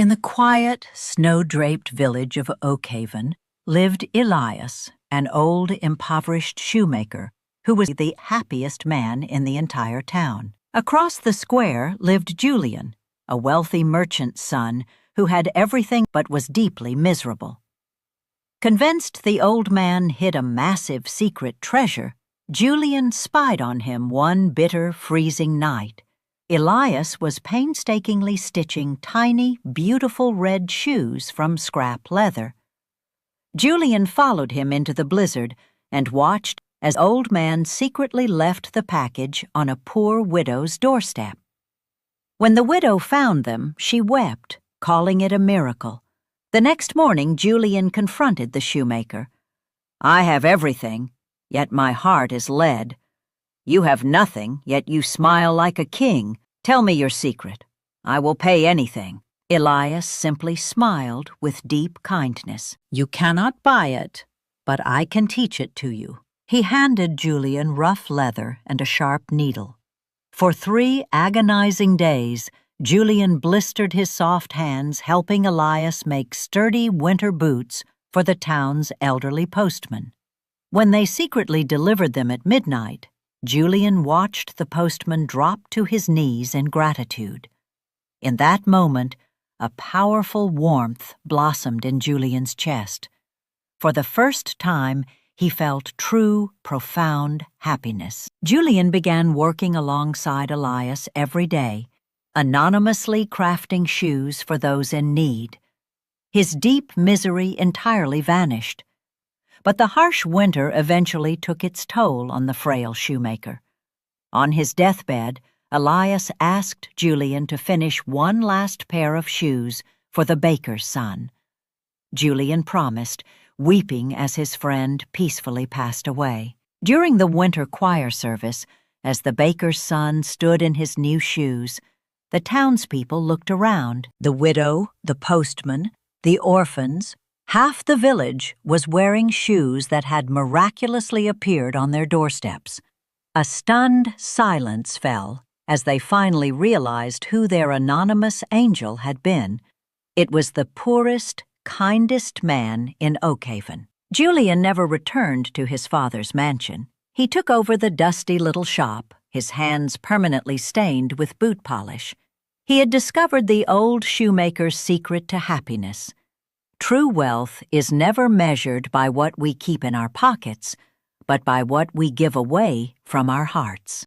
In the quiet, snow-draped village of Oakhaven lived Elias, an old, impoverished shoemaker who was the happiest man in the entire town. Across the square lived Julian, a wealthy merchant's son who had everything but was deeply miserable. Convinced the old man hid a massive secret treasure, Julian spied on him one bitter, freezing night. Elias was painstakingly stitching tiny, beautiful red shoes from scrap leather. Julian followed him into the blizzard and watched as old man secretly left the package on a poor widow's doorstep. When the widow found them, she wept, calling it a miracle. The next morning, Julian confronted the shoemaker. "I have everything, yet my heart is lead. You have nothing, yet you smile like a king. Tell me your secret. I will pay anything." Elias simply smiled with deep kindness. "You cannot buy it, but I can teach it to you." He handed Julian rough leather and a sharp needle. For 3 agonizing days, Julian blistered his soft hands helping Elias make sturdy winter boots for the town's elderly postman. When they secretly delivered them at midnight, Julian watched the postman drop to his knees in gratitude. In that moment, a powerful warmth blossomed in Julian's chest. For the first time, he felt true, profound happiness. Julian began working alongside Elias every day, anonymously crafting shoes for those in need. His deep misery entirely vanished. But the harsh winter eventually took its toll on the frail shoemaker. On his deathbed, Elias asked Julian to finish one last pair of shoes for the baker's son. Julian promised, weeping as his friend peacefully passed away. During the winter choir service, as the baker's son stood in his new shoes, the townspeople looked around. The widow, the postman, the orphans, half the village was wearing shoes that had miraculously appeared on their doorsteps. A stunned silence fell as they finally realized who their anonymous angel had been. It was the poorest, kindest man in Oakhaven. Julian never returned to his father's mansion. He took over the dusty little shop, his hands permanently stained with boot polish. He had discovered the old shoemaker's secret to happiness. True wealth is never measured by what we keep in our pockets, but by what we give away from our hearts.